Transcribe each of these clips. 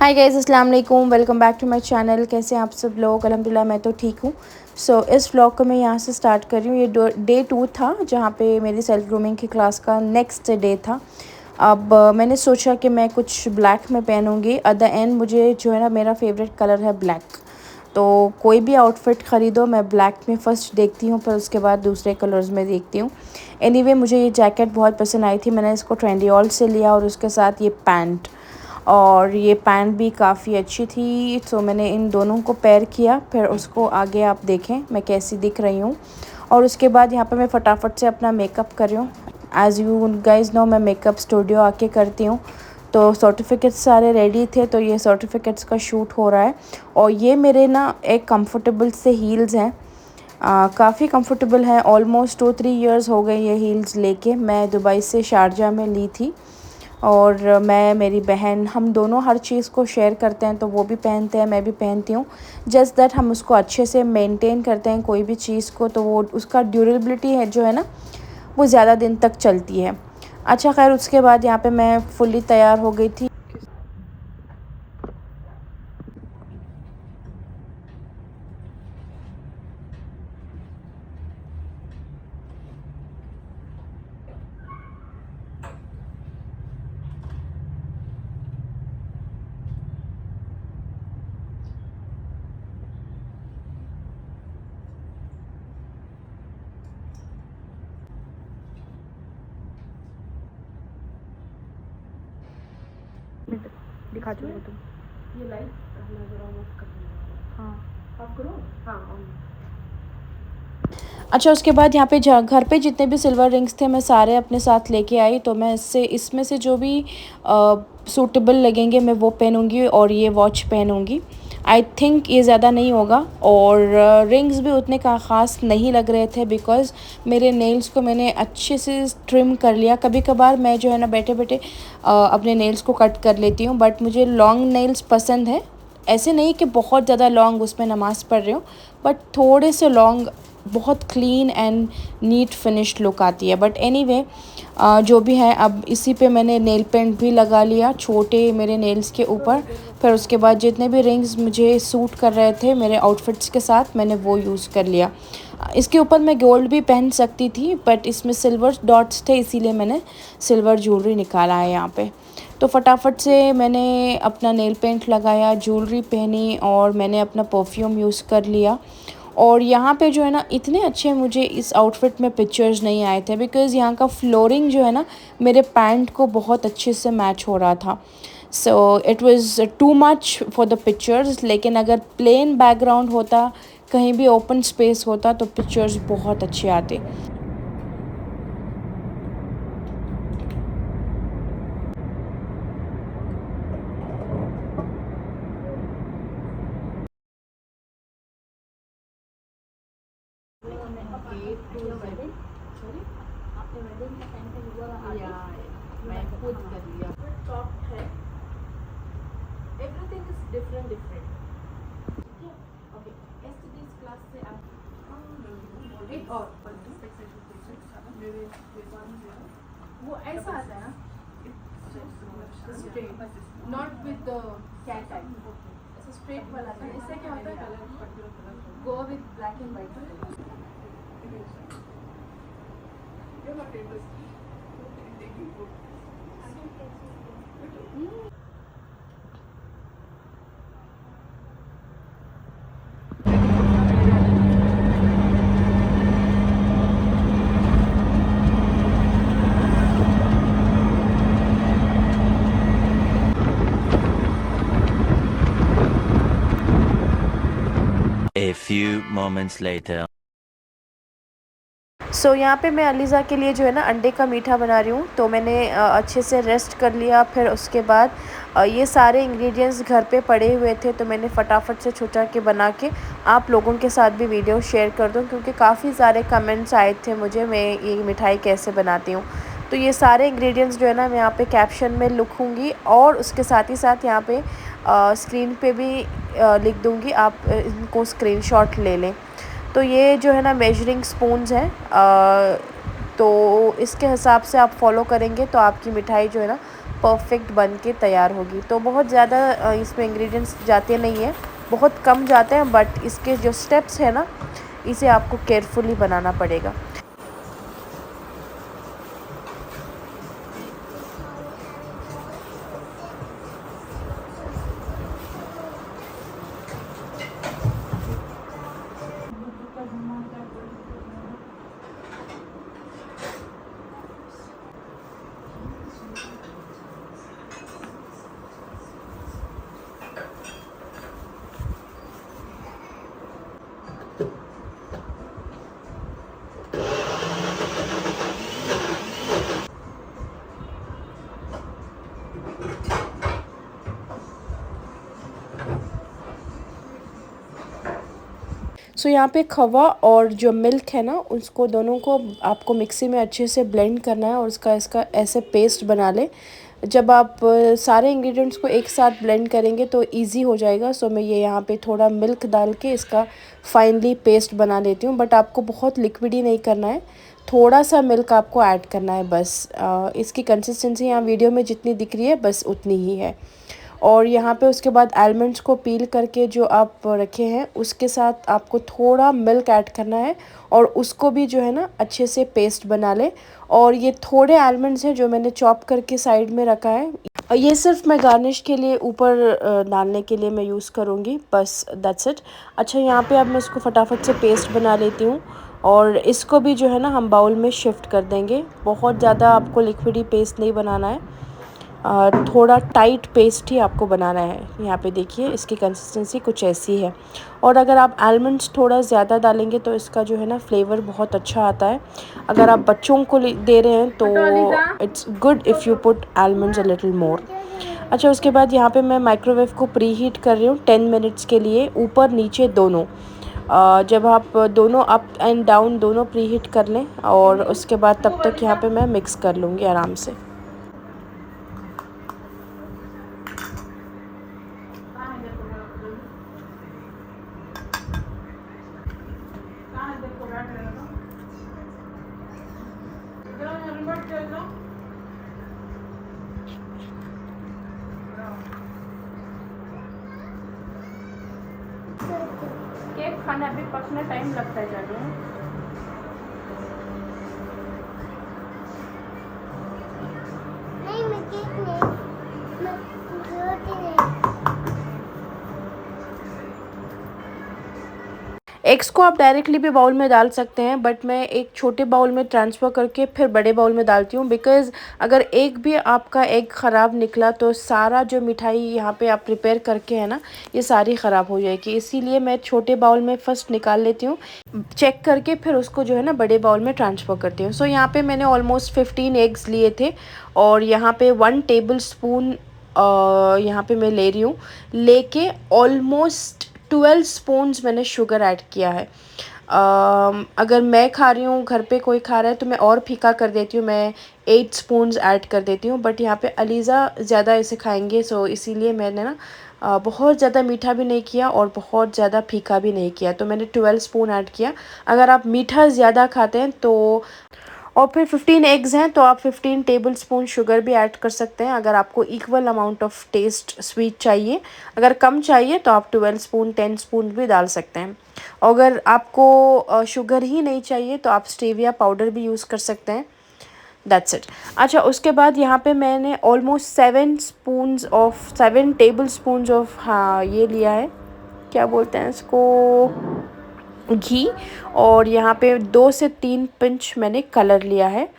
हाय guys, अस्सलाम वालेकुम। Welcome back to my channel. कैसे हैं आप सब लोग? अल्हम्दुलिल्लाह मैं तो ठीक हूँ। इस व्लॉग को मैं यहाँ से स्टार्ट कर रही हूँ। ये डे 2 था जहाँ पे मेरी सेल्फ ग्रूमिंग की क्लास का नेक्स्ट डे था। अब मैंने सोचा कि मैं कुछ ब्लैक में पहनूँगी। एट द एंड मुझे जो है ना, मेरा फेवरेट कलर है ब्लैक। तो कोई भी आउटफिट ख़रीदो मैं ब्लैक में फ़र्स्ट देखती हूँ, फिर उसके बाद दूसरे कलर्स में देखती हूँ। एनीवे मुझे ये जैकेट बहुत पसंद आई थी। मैंने इसको ट्रेंडीऑल से लिया और उसके साथ ये पैंट, और ये पैंट भी काफ़ी अच्छी थी। तो मैंने इन दोनों को पेयर किया। फिर उसको आगे आप देखें मैं कैसी दिख रही हूँ। और उसके बाद यहाँ पे मैं फटाफट से अपना मेकअप कर रही हूँ। एज़ यू गाइज़ नो, मैं मेकअप स्टूडियो आके करती हूँ। तो सर्टिफिकेट्स सारे रेडी थे, तो ये सर्टिफिकेट्स का शूट हो रहा है। और ये मेरे ना एक कंफर्टेबल से हील्स हैं, काफ़ी कंफर्टेबल है। ऑलमोस्ट 2-3 इयर्स हो गए ये हील्स लेके। मैं दुबई से शारजा में ली थी, और मैं, मेरी बहन, हम दोनों हर चीज़ को शेयर करते हैं। तो वो भी पहनते हैं, मैं भी पहनती हूँ। जस्ट दैट हम उसको अच्छे से मेंटेन करते हैं कोई भी चीज़ को, तो वो उसका ड्यूरेबिलिटी है जो है ना, वो ज़्यादा दिन तक चलती है। अच्छा खैर, उसके बाद यहाँ पे मैं फुली तैयार हो गई थी। दिखा चुके तुम ये लाइट हाँ ऑफ करो। हाँ ऑन। अच्छा, उसके बाद यहाँ पे घर पे जितने भी सिल्वर रिंग्स थे मैं सारे अपने साथ लेके आई। तो मैं इसमें से जो भी सूटेबल लगेंगे मैं वो पहनूँगी, और ये वॉच पहनूँगी। आई थिंक ये ज़्यादा नहीं होगा। और रिंग्स भी उतने का ख़ास नहीं लग रहे थे, बिकॉज़ मेरे नेल्स को मैंने अच्छे से ट्रिम कर लिया। कभी कभार मैं जो है ना, बैठे बैठे अपने नेल्स को कट कर लेती हूँ, बट मुझे लॉन्ग नेल्स पसंद है। ऐसे नहीं कि बहुत ज़्यादा लॉन्ग उसमें नमाज़ पढ़ रही हूँ, बट थोड़े से लॉन्ग, बहुत clean and neat finished look आती है। बट एनीवे, जो भी है, अब इसी पे मैंने नेल पेंट भी लगा लिया छोटे मेरे नेल्स के ऊपर। फिर उसके बाद जितने भी रिंग्स मुझे सूट कर रहे थे मेरे आउटफिट्स के साथ, मैंने वो यूज़ कर लिया। इसके ऊपर मैं गोल्ड भी पहन सकती थी, बट इसमें सिल्वर डॉट्स थे, इसीलिए मैंने सिल्वर ज्वेलरी निकाला है यहाँ पे। तो फटाफट से मैंने अपना नेल पेंट लगाया, ज्वेलरी पहनी, और मैंने अपना परफ्यूम यूज़ कर लिया। और यहाँ पे जो है ना, इतने अच्छे मुझे इस आउटफिट में पिक्चर्स नहीं आए थे, बिकॉज़ यहाँ का फ्लोरिंग जो है ना, मेरे पैंट को बहुत अच्छे से मैच हो रहा था। So it was too much for the pictures. लेकिन अगर प्लेन बैकग्राउंड होता, कहीं भी ओपन स्पेस होता, तो पिक्चर्स बहुत अच्छे आते। मैं खुद कर लिया। सॉफ्ट है, everything is different different. Okay, एसटीडीज क्लास से आप एक और वो ऐसा आता है ना, straight, not with the cat type, ऐसा स्ट्रेट वाला था। इससे क्या होता है, go with black and white. A few moments later. यहाँ पे मैं अलीज़ा के लिए जो है ना, अंडे का मीठा बना रही हूँ। तो मैंने अच्छे से रेस्ट कर लिया। फिर उसके बाद ये सारे इंग्रेडिएंट्स घर पे पड़े हुए थे, तो मैंने फटाफट से छुटा के बना के आप लोगों के साथ भी वीडियो शेयर कर दूँ, क्योंकि काफ़ी सारे कमेंट्स आए थे मुझे मैं ये मिठाई कैसे बनाती हूँ। तो ये सारे इंग्रेडिएंट्स जो है ना, मैं यहाँ पे कैप्शन में लिखूँगी, और उसके साथ ही साथ यहाँ पे स्क्रीन पे भी लिख दूँगी, आप इनको स्क्रीनशॉट ले लें। तो ये जो है ना, मेजरिंग स्पून्स हैं, तो इसके हिसाब से आप फॉलो करेंगे तो आपकी मिठाई जो है ना, परफेक्ट बन के तैयार होगी। तो बहुत ज़्यादा इसमें इंग्रेडिएंट्स जाते नहीं हैं, बहुत कम जाते हैं, बट इसके जो स्टेप्स हैं ना, इसे आपको केयरफुली बनाना पड़ेगा। सो यहाँ पे खवा और जो मिल्क है ना, उसको दोनों को आपको मिक्सी में अच्छे से ब्लेंड करना है और इसका ऐसे पेस्ट बना ले। जब आप सारे इंग्रेडिएंट्स को एक साथ ब्लेंड करेंगे तो इजी हो जाएगा। सो मैं ये यहाँ पे थोड़ा मिल्क डाल के इसका फाइनली पेस्ट बना लेती हूँ, बट आपको बहुत लिक्विडी नहीं करना है, थोड़ा सा मिल्क आपको ऐड करना है बस। इसकी कंसिस्टेंसी यहाँ वीडियो में जितनी दिख रही है बस उतनी ही है। और यहाँ पे उसके बाद आलमंड्स को पील करके जो आप रखे हैं उसके साथ आपको थोड़ा मिल्क ऐड करना है और उसको भी जो है ना अच्छे से पेस्ट बना ले। और ये थोड़े आलमंड्स हैं जो मैंने चॉप करके साइड में रखा है, और ये सिर्फ मैं गार्निश के लिए ऊपर डालने के लिए मैं यूज़ करूँगी, बस दैट्स इट। अच्छा, यहाँ पे अब मैं इसको फटाफट से पेस्ट बना लेती हूँ और इसको भी जो है ना हम बाउल में शिफ्ट कर देंगे। बहुत ज़्यादा आपको लिक्विडी पेस्ट नहीं बनाना है, थोड़ा टाइट पेस्ट ही आपको बनाना है। यहाँ पे देखिए इसकी कंसिस्टेंसी कुछ ऐसी है। और अगर आप आलमंड्स थोड़ा ज़्यादा डालेंगे तो इसका जो है ना फ्लेवर बहुत अच्छा आता है। अगर आप बच्चों को दे रहे हैं तो it's good if you put almonds a little more. अच्छा, उसके बाद यहाँ पे मैं माइक्रोवेव को प्री हीट कर रही हूँ 10 मिनट्स के लिए, ऊपर नीचे दोनों। जब आप दोनों अप एंड डाउन दोनों प्री हीट कर लें और उसके बाद तब तक यहाँ पे मैं मिक्स कर लूँगी आराम से। केक खाना अभी पकने टाइम लगता है ज़्यादा। नहीं, मैं केक नहीं, मैं रोटी नहीं। एग्स को आप डायरेक्टली भी बाउल में डाल सकते हैं, बट मैं एक छोटे बाउल में ट्रांसफ़र करके फिर बड़े बाउल में डालती हूँ, बिकॉज़ अगर एक भी आपका एग ख़राब निकला तो सारा जो मिठाई यहाँ पे आप प्रिपेयर करके है ना, ये सारी ख़राब हो जाएगी। इसीलिए मैं छोटे बाउल में फ़र्स्ट निकाल लेती हूँ, चेक करके फिर उसको जो है ना बड़े बाउल में ट्रांसफ़र करती हूँ। सो यहाँ पे मैंने ऑलमोस्ट 15 एग्स लिए थे और यहाँ पे 1 टेबल स्पून यहाँ पे मैं ले रही हूँ, लेके ऑलमोस्ट 12 स्पून्स मैंने शुगर ऐड किया है। अगर मैं खा रही हूँ, घर पे कोई खा रहा है तो मैं और फीका कर देती हूँ, मैं 8 स्पून्स ऐड कर देती हूँ, बट यहाँ पे अलीज़ा ज़्यादा इसे खाएंगे, सो इसीलिए मैंने ना बहुत ज़्यादा मीठा भी नहीं किया और बहुत ज़्यादा फीका भी नहीं किया, तो मैंने 12 स्पून ऐड किया। अगर आप मीठा ज़्यादा खाते हैं तो, और फिर 15 एग्स हैं तो आप 15 टेबल स्पून शुगर भी ऐड कर सकते हैं अगर आपको equal amount of test sweet चाहिए। अगर कम चाहिए तो आप 12 स्पून 10 स्पून भी डाल सकते हैं। अगर आपको शुगर ही नहीं चाहिए तो आप स्टेविया पाउडर भी यूज़ कर सकते हैं। That's it. अच्छा, उसके बाद यहाँ पे मैंने ऑलमोस्ट 7 टेबल स्पून ऑफ, हाँ ये लिया है, क्या बोलते हैं इसको, घी। और यहाँ पे 2 से 3 पिंच मैंने कलर लिया है।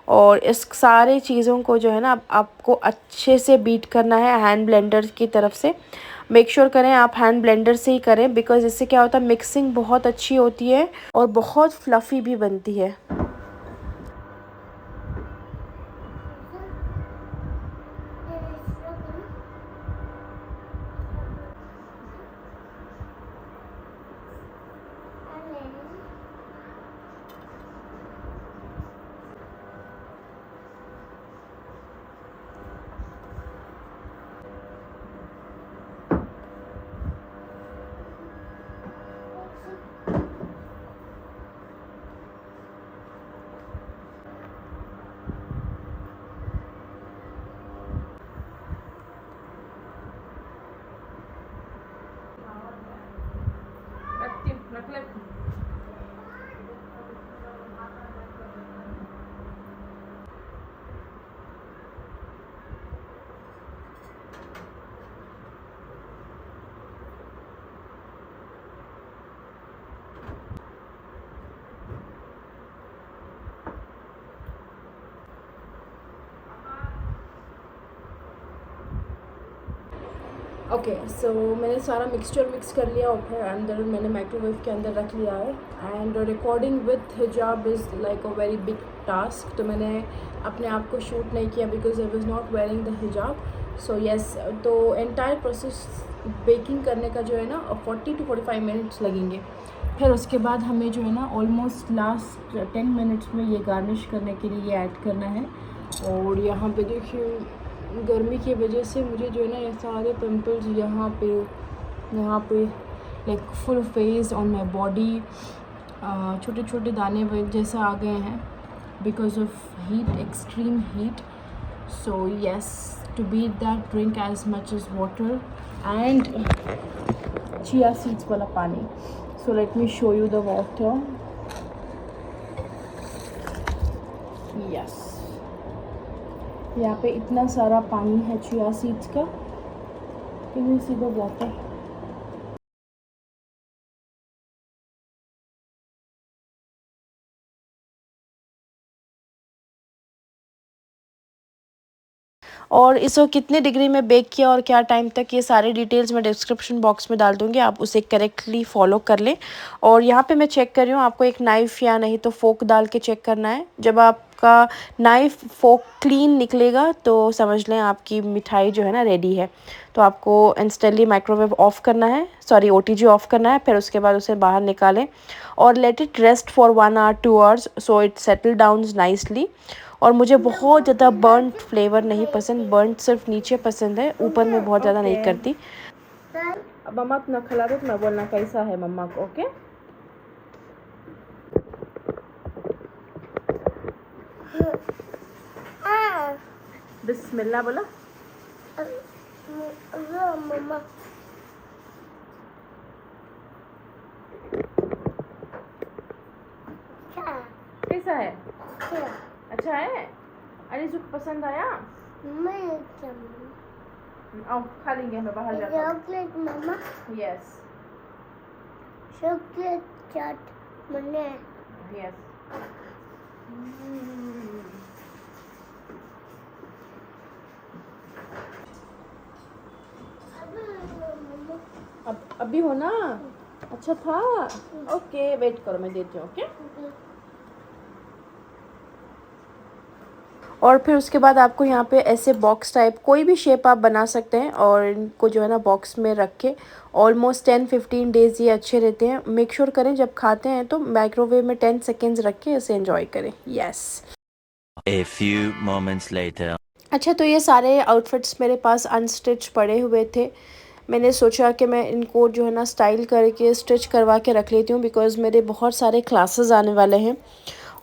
और इस सारे चीज़ों को जो है ना आपको अच्छे से बीट करना है हैंड ब्लेंडर की तरफ से। मेक श्योर करें आप हैंड ब्लेंडर से ही करें, बिकॉज़ इससे क्या होता है, मिक्सिंग बहुत अच्छी होती है और बहुत फ्लफ़ी भी बनती है। रख ले। ओके सो मैंने सारा मिक्सचर मिक्स कर लिया और फिर अंदर मैंने माइक्रोवेव के अंदर रख लिया है। एंड रिकॉर्डिंग विथ हिजाब is like a very big task, तो मैंने अपने आप को शूट नहीं किया because I was not wearing the हिजाब। सो येस, तो एंटायर प्रोसेस बेकिंग करने का जो है ना 40 to 45 मिनट्स लगेंगे। फिर उसके बाद हमें जो है ना ऑलमोस्ट लास्ट 10 मिनट्स में ये गार्निश करने के लिए ये ऐड करना है। और यहाँ पे देखिए गर्मी की वजह से मुझे जो है ना ये सारे पिंपल्स यहाँ पे like full face on my body छोटे छोटे दाने जैसे आ गए हैं because of heat, extreme heat. So yes, to beat that drink as much as water and chia seeds वाला पानी। So let me show you the water. Yes, यहाँ पे इतना सारा पानी है चिया सीड्स का। Can you see the water? और इसको कितने डिग्री में बेक किया और क्या टाइम तक, ये सारे डिटेल्स मैं डिस्क्रिप्शन बॉक्स में डाल दूँगी, आप उसे करेक्टली फॉलो कर लें। और यहाँ पे मैं चेक कर रही हूँ, आपको एक नाइफ़ या नहीं तो फोक डाल के चेक करना है। जब आपका नाइफ़ फोक क्लीन निकलेगा तो समझ लें आपकी मिठाई जो है ना रेडी है। तो आपको इंस्टेंटली माइक्रोवेव ऑफ़ करना है, सॉरी OTG ऑफ़ करना है। फिर उसके बाद उसे बाहर निकालें और let it rest for 1 hour 2 hours so it settle down nicely. और मुझे बहुत ज़्यादा बर्नड फ्लेवर नहीं पसंद, बर्नड सिर्फ नीचे पसंद है, ऊपर में बहुत ज़्यादा नहीं करती। अब मम्मा ना खिला दो तो मैं बोलना कैसा है मम्मा को। ओके, बिस्मिल्लाह बोला। मम्मा कैसा है? अच्छा है? अरे जो पसंद आया? आओ खा लेंगे, हमें बाहर जाकर। चॉकलेट मम्मा, यस चॉकलेट चाट मन्ने। यस। अब अभी हो ना? अच्छा था। ओके वेट करो, मैं देती हूँ। ओके, और फिर उसके बाद आपको यहाँ पे ऐसे बॉक्स टाइप कोई भी शेप आप बना सकते हैं और इनको जो है ना बॉक्स में रख के ऑलमोस्ट 10-15 डेज़ ये अच्छे रहते हैं। मेक श्योर करें जब खाते हैं तो माइक्रोवेव में 10 सेकेंड्स रख के इसे एंजॉय करें। Yes. A few moments later. अच्छा, तो ये सारे आउटफिट्स मेरे पास अनस्टिच पड़े हुए थे। मैंने सोचा कि मैं इनको जो है ना स्टाइल करके स्टिच करवा के रख लेती हूँ बिकॉज़ मेरे बहुत सारे क्लासेस आने वाले हैं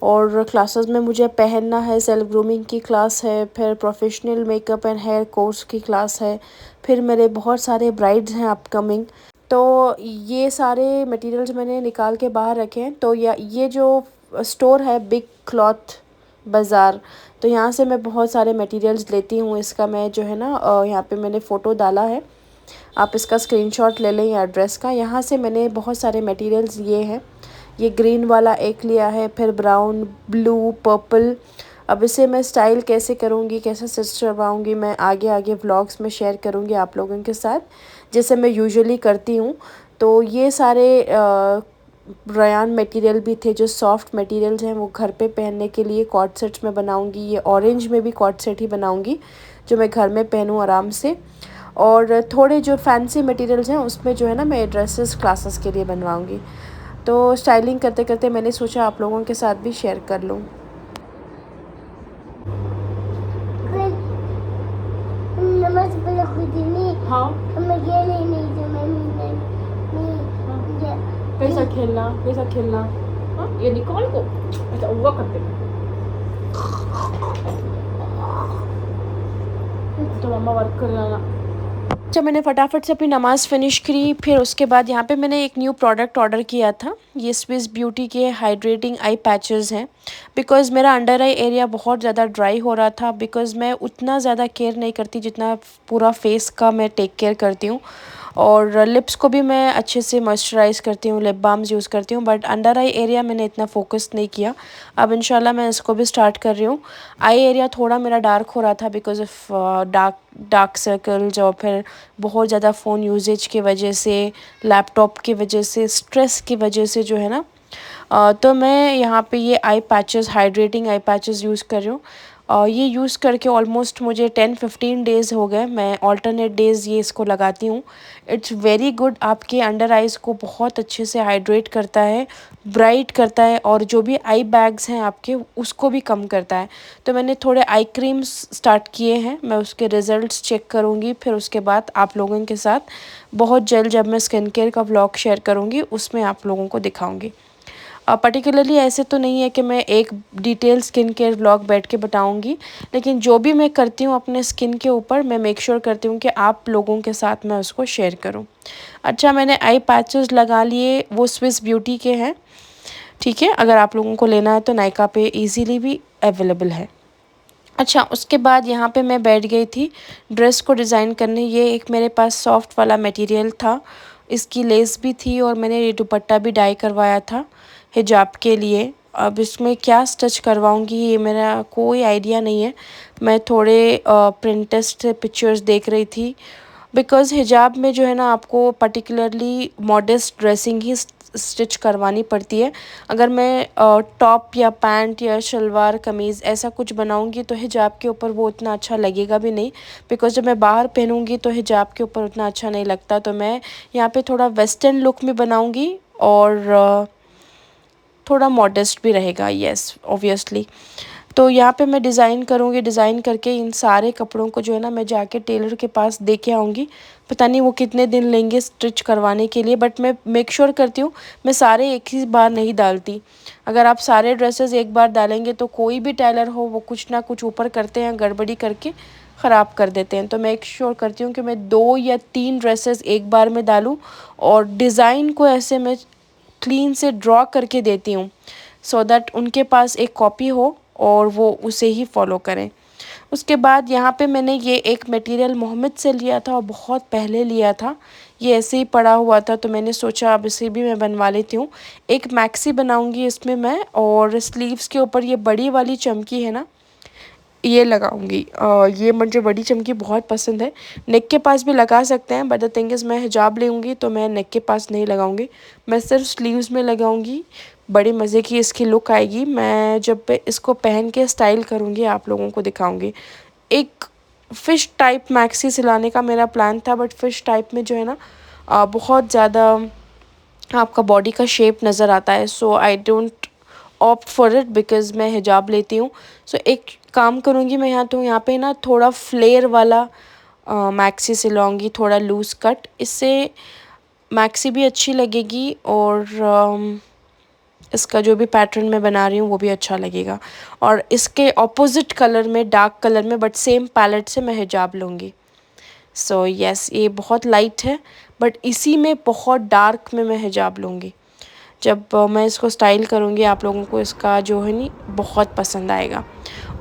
और क्लासेस में मुझे पहनना है। सेल्फ ग्रूमिंग की क्लास है, फिर professional makeup and hair course की क्लास है, फिर मेरे बहुत सारे ब्राइड्स हैं अपकमिंग। तो ये सारे मटेरियल्स मैंने निकाल के बाहर रखे हैं। तो ये जो स्टोर है बिग क्लॉथ बाज़ार, तो यहाँ से मैं बहुत सारे मटेरियल्स लेती हूँ। इसका मैं जो है ना यहाँ पे मैंने फ़ोटो डाला है, आप इसका स्क्रीनशॉट ले लें एड्रेस का। यहाँ से मैंने बहुत सारे मटेरियल्स लिए हैं। ये ग्रीन वाला एक लिया है, फिर ब्राउन, ब्लू, पर्पल। अब इसे मैं स्टाइल कैसे करूँगी, कैसे स्टिच करवाऊँगी, मैं आगे आगे व्लॉग्स में शेयर करूँगी आप लोगों के साथ, जैसे मैं यूजुअली करती हूँ। तो ये सारे रयान मटेरियल भी थे जो सॉफ्ट मटेरियल्स हैं, वो घर पे पहनने के लिए कॉर्ड सेट्स में बनाऊँगी। ये ऑरेंज में भी कॉर्ड सेट ही बनाऊँगी जो मैं घर में पहनूँ आराम से। और थोड़े जो फैंसी मटेरियल्स हैं उसमें जो है ना मैं ड्रेसेस क्लासेस के लिए बनवाऊँगी। तो स्टाइलिंग करते करते मैंने सोचा आप लोगों के साथ भी शेयर कर लूँ। नमस्ते खुदी। हाँ, हमें ये नहीं जो मैं कैसा खेलना हाँ, ये निकाल को ऐसा हुआ करते तो मम्मा वर्क कर लेना। अच्छा, मैंने फटाफट से अपनी नमाज़ फ़िनिश करी। फिर उसके बाद यहाँ पे मैंने एक न्यू प्रोडक्ट ऑर्डर किया था। ये स्विस ब्यूटी के हाइड्रेटिंग आई पैचेस हैं। बिकॉज़ मेरा अंडर आई एरिया बहुत ज़्यादा ड्राई हो रहा था, बिकॉज़ मैं उतना ज़्यादा केयर नहीं करती जितना पूरा फेस का मैं टेक केयर करती हूँ। और लिप्स को भी मैं अच्छे से मॉइस्चराइज़ करती हूँ, लिप बाम्स यूज़ करती हूँ, बट अंडर आई एरिया मैंने इतना फोकस नहीं किया। अब इंशाल्लाह मैं इसको भी स्टार्ट कर रही हूँ। आई एरिया थोड़ा मेरा डार्क हो रहा था बिकॉज़ ऑफ़ डार्क सर्कल्स, और फिर बहुत ज़्यादा फ़ोन यूजेज की वजह से, लैपटॉप की वजह से, स्ट्रेस की वजह से जो है ना। तो मैं यहाँ पे ये आई पैचेस, हाइड्रेटिंग आई पैचेस यूज़ कर रही हूँ। ये यूज़ करके ऑलमोस्ट मुझे 10-15 डेज़ हो गए। मैं ऑल्टरनेट डेज़ ये इसको लगाती हूँ। इट्स वेरी गुड, आपके अंडर आइज़ को बहुत अच्छे से हाइड्रेट करता है, ब्राइट करता है, और जो भी आई बैग्स हैं आपके उसको भी कम करता है। तो मैंने थोड़े आई क्रीम्स स्टार्ट किए हैं, मैं उसके रिज़ल्ट्स चेक करूँगी। फिर उसके बाद आप लोगों के साथ बहुत जल्द जब मैं स्किन केयर का व्लॉग शेयर करूँगी उसमें आप लोगों को दिखाऊँगी। पर्टिकुलरली ऐसे तो नहीं है कि मैं एक डिटेल स्किन केयर व्लॉग बैठ के बताऊंगी, लेकिन जो भी मैं करती हूँ अपने स्किन के ऊपर मैं मेक श्योर करती हूँ कि आप लोगों के साथ मैं उसको शेयर करूँ। अच्छा, मैंने आई पैचेस लगा लिए, वो स्विस ब्यूटी के हैं। ठीक है, अगर आप लोगों को लेना है तो नायका पे इजीली भी अवेलेबल है। अच्छा, उसके बाद यहाँ पे मैं बैठ गई थी ड्रेस को डिज़ाइन करने। ये एक मेरे पास सॉफ्ट वाला मटेरियल था, इसकी लेस भी थी, और मैंने ये दुपट्टा भी डाई करवाया था हिजाब के लिए। अब इसमें क्या स्टिच करवाऊँगी ये मेरा कोई आइडिया नहीं है। मैं थोड़े प्रिंटेस्ट से पिक्चर्स देख रही थी, बिकॉज़ हिजाब में जो है ना आपको पर्टिकुलरली मॉडेस्ट ड्रेसिंग ही स्टिच करवानी पड़ती है। अगर मैं टॉप या पैंट या शलवार कमीज़ ऐसा कुछ बनाऊंगी तो हिजाब के ऊपर वो उतना अच्छा लगेगा भी नहीं, बिकॉज़ जब मैं बाहर पहनूंगी तो हिजाब के ऊपर उतना अच्छा नहीं लगता। तो मैं यहाँ पे थोड़ा वेस्टर्न लुक में बनाऊंगी, और थोड़ा मॉडेस्ट भी रहेगा, येस ऑब्वियसली। तो यहाँ पे मैं डिज़ाइन करूँगी, डिज़ाइन करके इन सारे कपड़ों को जो है ना मैं जाके टेलर के पास दे के आऊँगी। पता नहीं वो कितने दिन लेंगे स्टिच करवाने के लिए, बट मैं मेक श्योर करती हूँ मैं सारे एक ही बार नहीं डालती। अगर आप सारे ड्रेसेस एक बार डालेंगे तो कोई भी टेलर हो वो कुछ ना कुछ ऊपर करते हैं, गड़बड़ी करके ख़राब कर देते हैं। तो मैं मेक श्योर करती हूँ कि मैं 2 या 3 ड्रेसेस एक बार में डालूँ, और डिज़ाइन को ऐसे मैं क्लीन से ड्रॉ करके देती हूँ, सो दैट उनके पास एक कॉपी हो और वो उसे ही फॉलो करें। उसके बाद यहाँ पे मैंने ये एक मटेरियल मोहम्मद से लिया था, और बहुत पहले लिया था, ये ऐसे ही पड़ा हुआ था, तो मैंने सोचा अब इसे भी मैं बनवा लेती हूँ। एक मैक्सी बनाऊँगी इसमें मैं, और स्लीव्स के ऊपर ये बड़ी वाली चमकी है ना ये लगाऊंगी। ये मुझे बड़ी चमकी बहुत पसंद है। नेक के पास भी लगा सकते हैं, बट द थिंग इज़ मैं हिजाब लूँगी तो मैं नेक के पास नहीं लगाऊंगी, मैं सिर्फ स्लीव्स में लगाऊंगी। बड़ी मज़े की इसकी लुक आएगी। मैं जब इसको पहन के स्टाइल करूँगी आप लोगों को दिखाऊंगी। एक फ़िश टाइप मैक्सी सिलाने का मेरा प्लान था, बट फ़िश टाइप में जो है ना बहुत ज़्यादा आपका बॉडी का शेप नज़र आता है, so I don't opt for it, because मैं हिजाब लेती हूँ। सो एक काम करूँगी मैं यहाँ पे ना थोड़ा फ्लेयर वाला मैक्सी सिलाऊंगी, थोड़ा लूज़ कट, इससे मैक्सी भी अच्छी लगेगी, और इसका जो भी पैटर्न मैं बना रही हूँ वो भी अच्छा लगेगा। और इसके ऑपोजिट कलर में, डार्क कलर में, बट सेम पैलेट से मैं हिजाब लूँगी। सो येस, ये बहुत लाइट है, बट इसी में बहुत डार्क में मैं हिजाब लूँगी। जब मैं इसको स्टाइल करूँगी आप लोगों को इसका जो है नी बहुत पसंद आएगा।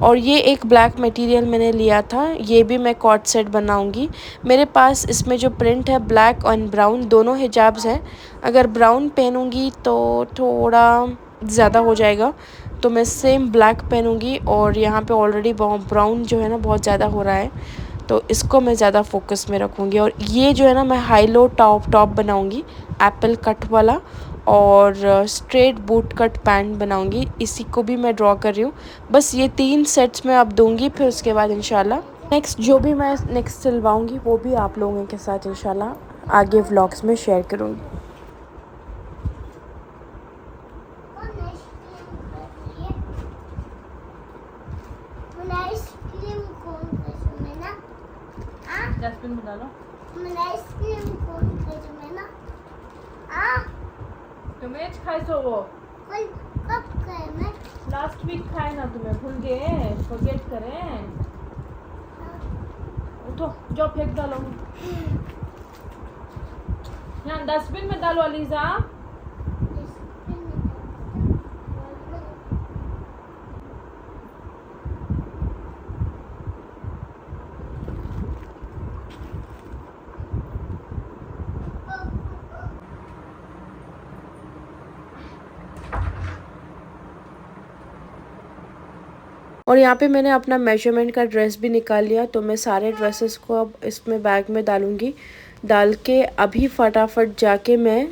और ये एक ब्लैक मटेरियल मैंने लिया था, ये भी मैं कॉर्ड सेट बनाऊँगी। मेरे पास इसमें जो प्रिंट है ब्लैक और ब्राउन दोनों हिजाब्स हैं। अगर ब्राउन पहनूँगी तो थोड़ा ज़्यादा हो जाएगा, तो मैं सेम ब्लैक पहनूँगी, और यहाँ पे ऑलरेडी ब्राउन जो है ना बहुत ज़्यादा हो रहा है, तो इसको मैं ज़्यादा फोकस में रखूँगी। और ये जो है ना मैं हाई लो टॉप बनाऊँगी, एप्पल कट वाला, और स्ट्रेट बूट कट पैंट बनाऊँगी। इसी को भी मैं ड्रॉ कर रही हूँ। बस ये 3 सेट्स मैं अब दूँगी, फिर उसके बाद इंशाल्लाह नेक्स्ट जो भी मैं नेक्स्ट सिलवाऊँगी वो भी आप लोगों के साथ इंशाल्लाह आगे व्लॉग्स में शेयर करूँगी। डस्टबिन में डालो। तुम्हें खाए सो वो कब खाए मैं? लास्ट वीक खाए ना, तुम्हें भूल गए, फॉरगेट करें। उठो, जाओ फेंक डालो। यहाँ डस्टबिन में डालो अलीजा। और यहाँ पे मैंने अपना मेजरमेंट का ड्रेस भी निकाल लिया, तो मैं सारे ड्रेसेस को अब इसमें बैग में डालूँगी। डाल के अभी फटाफट जाके मैं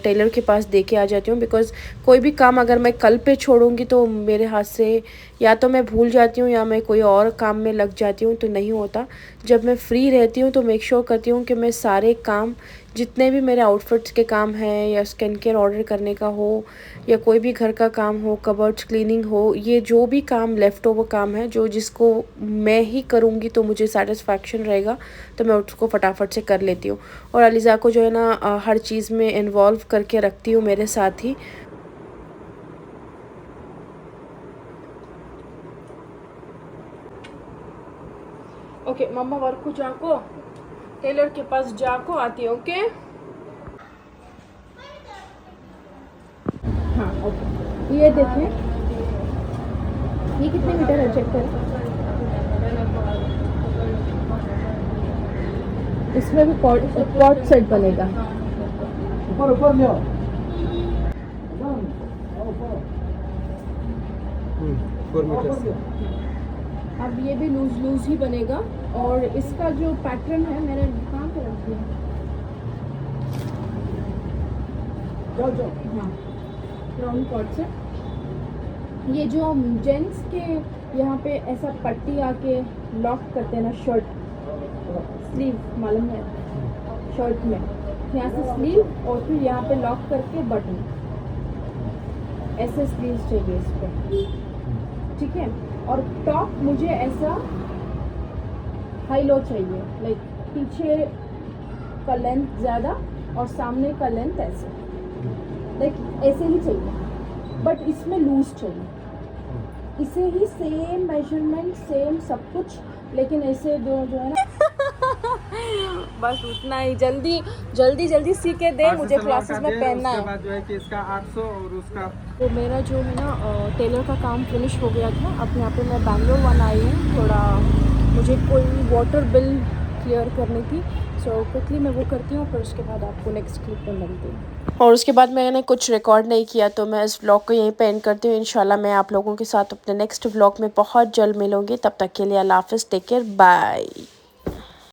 टेलर के पास दे के आ जाती हूँ, बिकॉज़ कोई भी काम अगर मैं कल पे छोड़ूंगी तो मेरे हाथ से या तो मैं भूल जाती हूँ या मैं कोई और काम में लग जाती हूँ, तो नहीं होता। जब मैं फ्री रहती हूँ तो मेक श्योर करती हूँ कि मैं सारे काम, जितने भी मेरे आउटफिट्स के काम हैं या स्किन केयर ऑर्डर करने का हो या कोई भी घर का काम हो, कबर्ड्स क्लीनिंग हो, ये जो भी काम लेफ़्ट ओवर काम है जो जिसको मैं ही करूँगी तो मुझे सेटिस्फैक्शन रहेगा, तो मैं उसको फटाफट से कर लेती हूँ। और अलीज़ा को जो है ना हर चीज़ में इन्वॉल्व करके रखती हूँ मेरे साथ ही। ओके मम्मा वर्क को जाको टेलर के पास जाको आती है। ओके हाँ ओके, ये देखें ये कितने मीटर है, चेक करें। इसमें भी पॉट सेट बनेगा। अब ये भी लूज ही बनेगा। और इसका जो पैटर्न है मैंने कहाँ पे रख दिया, हाँ राउंड कॉर्ड से। ये जो जेंट्स के यहाँ पे ऐसा पट्टी आके लॉक करते हैं ना, शर्ट स्लीव मालूम है, शर्ट में यहाँ से स्लीव और फिर यहाँ पे लॉक करके बटन, ऐसे स्लीव चाहिए इस पर, ठीक है। और टॉप मुझे ऐसा हाई लो चाहिए, लाइक पीछे का लेंथ ज़्यादा और सामने का लेंथ ऐसे, लाइक ऐसे ही चाहिए, बट इसमें लूज चाहिए। इसे ही सेम मेजरमेंट सेम सब कुछ, लेकिन ऐसे जो है ना बस उतना ही जल्दी सीख के दे, मुझे क्लासेस में पहनना है। उसके बाद जो है कि इसका 800 और उसका तो मेरा जो है ना टेलर का काम फिनिश हो गया था। अब यहाँ पे मैं बैंगलोर वन आई हूँ, थोड़ा मुझे कोई वाटर बिल क्लियर करनी थी, सो क्विकली मैं वो करती हूँ, फिर उसके बाद आपको नेक्स्ट क्लिप में मिलती हूँ। और उसके बाद मैंने कुछ रिकॉर्ड नहीं किया, तो मैं इस व्लॉग को यहीं पे एंड करती हूँ। इंशाल्लाह मैं आप लोगों के साथ अपने नेक्स्ट व्लॉग में बहुत जल्द मिलूँगी। तब तक के लिए अल्लाह हाफ़िज़, टेक केयर, बाय।